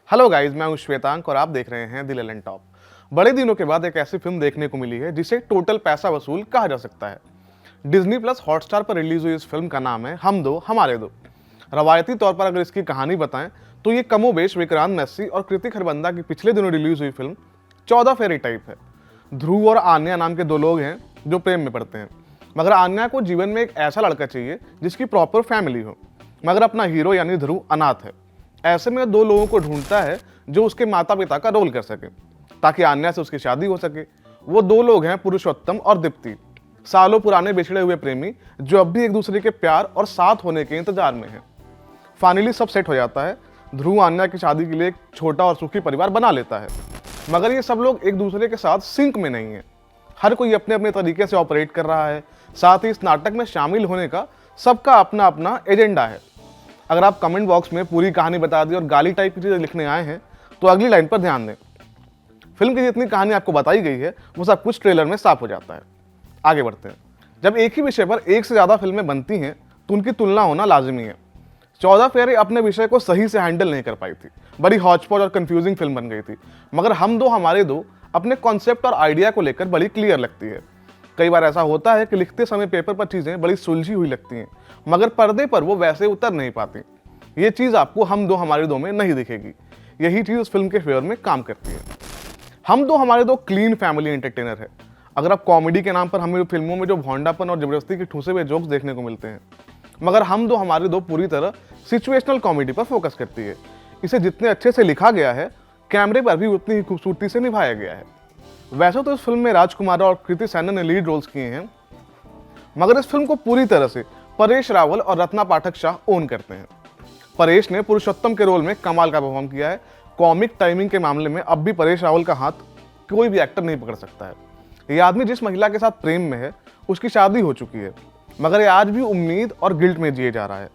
Hello guys, मैं हूं श्वेतांक और आप देख रहे हैं दिल एलन टॉप। बड़े दिनों के बाद एक ऐसी फिल्म देखने को मिली है जिसे टोटल पैसा वसूल कहा जा सकता है। डिज्नी प्लस हॉटस्टार पर रिलीज हुई इस फिल्म का नाम है हम दो हमारे दो। रवायती तौर पर अगर इसकी कहानी बताएं तो ये कमोबेश विक्रांत मैसी और कृति खरबंदा की पिछले दिनों रिलीज हुई फिल्म 14 फेरी टाइप है। ध्रुव और आन्या नाम के दो लोग हैं जो प्रेम में पड़ते हैं, मगर आन्या को जीवन में एक ऐसा लड़का चाहिए जिसकी प्रॉपर फैमिली हो, मगर अपना हीरो यानी ध्रुव अनाथ है। ऐसे में दो लोगों को ढूंढता है जो उसके माता पिता का रोल कर सके ताकि आन्या से उसकी शादी हो सके। वो दो लोग हैं पुरुषोत्तम और दीप्ति, सालों पुराने बिछड़े हुए प्रेमी जो अब भी एक दूसरे के प्यार और साथ होने के इंतजार में हैं। फाइनली सब सेट हो जाता है। ध्रुव आन्या की शादी के लिए एक छोटा और सुखी परिवार बना लेता है, मगर ये सब लोग एक दूसरे के साथ सिंक में नहीं है। हर कोई अपने अपने तरीके से ऑपरेट कर रहा है। साथ ही इस नाटक में शामिल होने का सबका अपना अपना एजेंडा है। अगर आप कमेंट बॉक्स में पूरी कहानी बता दी और गाली टाइप की चीज़ें लिखने आए हैं तो अगली लाइन पर ध्यान दें। फिल्म की जितनी कहानी आपको बताई गई है वो सब कुछ ट्रेलर में साफ हो जाता है। आगे बढ़ते हैं। जब एक ही विषय पर एक से ज़्यादा फिल्में बनती हैं तो उनकी तुलना होना लाजमी है। 14 फेरे अपने विषय को सही से हैंडल नहीं कर पाई थी, बड़ी हॉचपॉच और कंफ्यूजिंग फिल्म बन गई थी। मगर हम दो हमारे दो अपने कॉन्सेप्ट और आइडिया को लेकर बड़ी क्लियर लगती है। कई बार ऐसा होता है कि लिखते समय पेपर पर चीज़ें बड़ी सुलझी हुई लगती हैं, मगर पर्दे पर वो वैसे उतर नहीं पाती। ये चीज़ आपको हम दो हमारे दो में नहीं दिखेगी। यही चीज़ उस फिल्म के फेवर में काम करती है। हम दो हमारे दो क्लीन फैमिली एंटरटेनर है। अगर आप कॉमेडी के नाम पर हमें फिल्मों में जो भौंडापन और जबरदस्ती के ठूसे हुए जोक्स देखने को मिलते हैं, मगर हम दो हमारे दो पूरी तरह सिचुएशनल कॉमेडी पर फोकस करती है। इसे जितने अच्छे से लिखा गया है, कैमरे पर भी उतनी ही खूबसूरती से निभाया गया है। वैसे तो इस फिल्म में राजकुमार और कृति सैनन ने लीड रोल्स किए हैं, मगर इस फिल्म को पूरी तरह से परेश रावल और रत्ना पाठक शाह ओन करते हैं। परेश ने पुरुषोत्तम के रोल में कमाल का परफॉर्म किया है। कॉमिक टाइमिंग के मामले में अब भी परेश रावल का हाथ कोई भी एक्टर नहीं पकड़ सकता है। ये आदमी जिस महिला के साथ प्रेम में है उसकी शादी हो चुकी है, मगर ये आज भी उम्मीद और गिल्ट में जिए जा रहा है।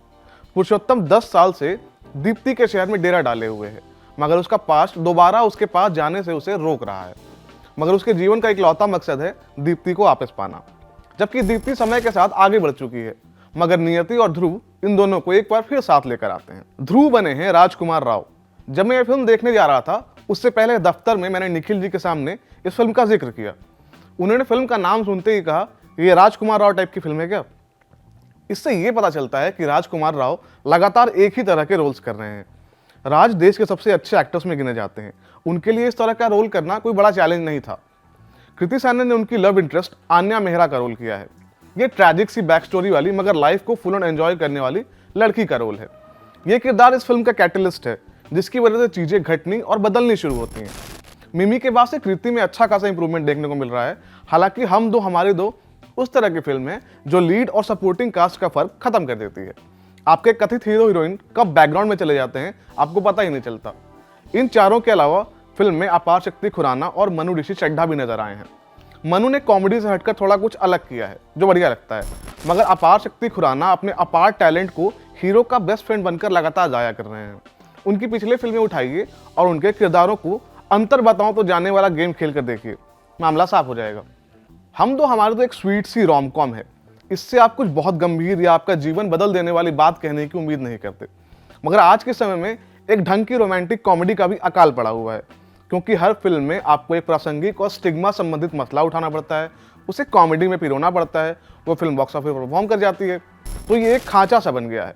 पुरुषोत्तम 10 साल से दीप्ति के शहर में डेरा डाले हुए है, मगर उसका पास्ट दोबारा उसके पास जाने से उसे रोक रहा है। मगर उसके जीवन का इकलौता मकसद है दीप्ति को वापस पाना, जबकि दीप्ति समय के साथ आगे बढ़ चुकी है। मगर नियति और ध्रुव इन दोनों को एक बार फिर साथ लेकर आते हैं। ध्रुव बने हैं राजकुमार राव। जब मैं ये फिल्म देखने जा रहा था उससे पहले दफ्तर में मैंने निखिल जी के सामने इस फिल्म का जिक्र किया। उन्होंने फिल्म का नाम सुनते ही कहा, ये राजकुमार राव टाइप की फिल्म है क्या? इससे ये पता चलता है कि राजकुमार राव लगातार एक ही तरह के रोल्स कर रहे हैं। राज देश के सबसे अच्छे एक्टर्स में गिने जाते हैं। उनके लिए इस तरह का रोल करना कोई बड़ा चैलेंज नहीं था। कृति सैनन ने उनकी लव इंटरेस्ट आन्या मेहरा का रोल किया है। ये ट्रैजिक सी बैक स्टोरी वाली मगर लाइफ को फुल ऑन एंजॉय करने वाली लड़की का रोल है। ये किरदार इस फिल्म का कैटलिस्ट है, जिसकी वजह से चीजें घटनी और बदलनी शुरू होती हैं। मिमी के बाद से कृति में अच्छा खासा इंप्रूवमेंट देखने को मिल रहा है। हालांकि हम दो हमारे दो उस तरह की फिल्म है जो लीड और सपोर्टिंग कास्ट का फर्क खत्म कर देती है। आपके कथित हीरो हीरोइन कब बैकग्राउंड में चले जाते हैं आपको पता ही नहीं चलता। इन चारों के अलावा फिल्म में अपार शक्ति खुराना और मनु ऋषि चड्ढा भी नजर आए हैं। मनु ने कॉमेडी से हटकर थोड़ा कुछ अलग किया है जो बढ़िया लगता है, मगर अपार शक्ति खुराना अपने अपार टैलेंट को हीरो का बेस्ट फ्रेंड बनकर लगातार जाया कर रहे हैं। उनकी पिछले फिल्में उठाइए और उनके किरदारों को अंतर बताओ तो जाने वाला गेम खेल कर देखिए, मामला साफ हो जाएगा। हम दो हमारे तो एक स्वीट सी रोम कॉम है। इससे आप कुछ बहुत गंभीर या आपका जीवन बदल देने वाली बात कहने की उम्मीद नहीं करते, मगर आज के समय में एक ढंग की रोमांटिक कॉमेडी का भी अकाल पड़ा हुआ है, क्योंकि हर फिल्म में आपको एक प्रासंगिक और स्टिग्मा संबंधित मसला उठाना पड़ता है, उसे कॉमेडी में पिरोना पड़ता है, वो फिल्म बॉक्स ऑफिस पर परफॉर्म कर जाती है। तो ये एक खांचा सा बन गया है।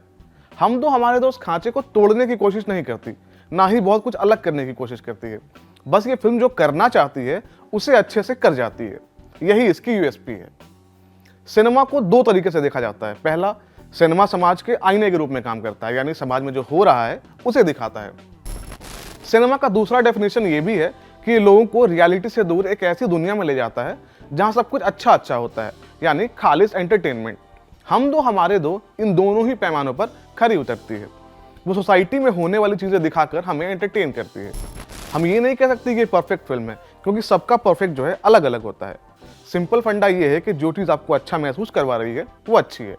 हम दो हमारे दोस्त खांचे को तोड़ने की कोशिश नहीं करती, ना ही बहुत कुछ अलग करने की कोशिश करती है। बस ये फिल्म जो करना चाहती है उसे अच्छे से कर जाती है। यही इसकी यूएसपी है। सिनेमा को दो तरीके से देखा जाता है। पहला, सिनेमा समाज के आईने के रूप में काम करता है, यानी समाज में जो हो रहा है उसे दिखाता है। सिनेमा का दूसरा डेफिनेशन ये भी है कि ये लोगों को रियलिटी से दूर एक ऐसी दुनिया में ले जाता है जहां सब कुछ अच्छा अच्छा होता है, यानी खालिस एंटरटेनमेंट। हम दो हमारे दो इन दोनों ही पैमानों पर खरी उतरती है। वो सोसाइटी में होने वाली चीजें दिखाकर हमें एंटरटेन करती है। हम ये नहीं कह सकते कि ये परफेक्ट फिल्म है, क्योंकि सबका परफेक्ट जो है अलग अलग होता है। सिंपल फंडा ये है कि जो चीज़ आपको अच्छा महसूस करवा रही है वो अच्छी है।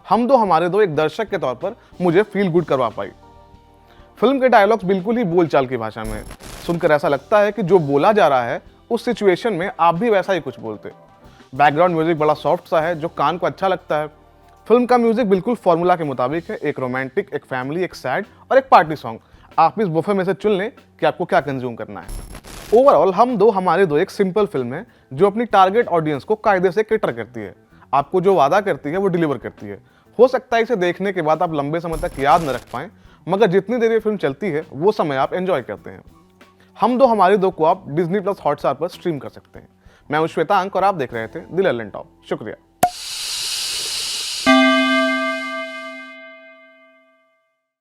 हम दो हमारे दो एक दर्शक के तौर पर मुझे फील गुड करवा पाई। फिल्म के डायलॉग्स बिल्कुल ही बोलचाल की भाषा में है। सुनकर ऐसा लगता है कि जो बोला जा रहा है उस सिचुएशन में आप भी वैसा ही कुछ बोलते। बैकग्राउंड म्यूजिक बड़ा सॉफ्ट सा है जो कान को अच्छा लगता है। फिल्म का म्यूजिक बिल्कुल फॉर्मूला के मुताबिक है, एक रोमांटिक, एक फैमिली, एक सैड और एक पार्टी सॉन्ग। आप इस बुफे में से चुन लें कि आपको क्या कंज्यूम करना है। ओवरऑल हम दो हमारे दो एक सिंपल फिल्म है जो अपनी टारगेट ऑडियंस को कायदे से कैटर करती है। आपको जो वादा करती है वो डिलीवर करती है। हो सकता है इसे देखने के बाद आप लंबे समय तक याद न रख पाएं, मगर जितनी देर ये फिल्म चलती है वो समय आप एंजॉय करते हैं। हम दो हमारे दो को आप डिज्नी प्लस हॉटस्टार पर स्ट्रीम कर सकते हैं। मैं हूं श्वेतांक और आप देख रहे थे दिल एलन टॉप। शुक्रिया।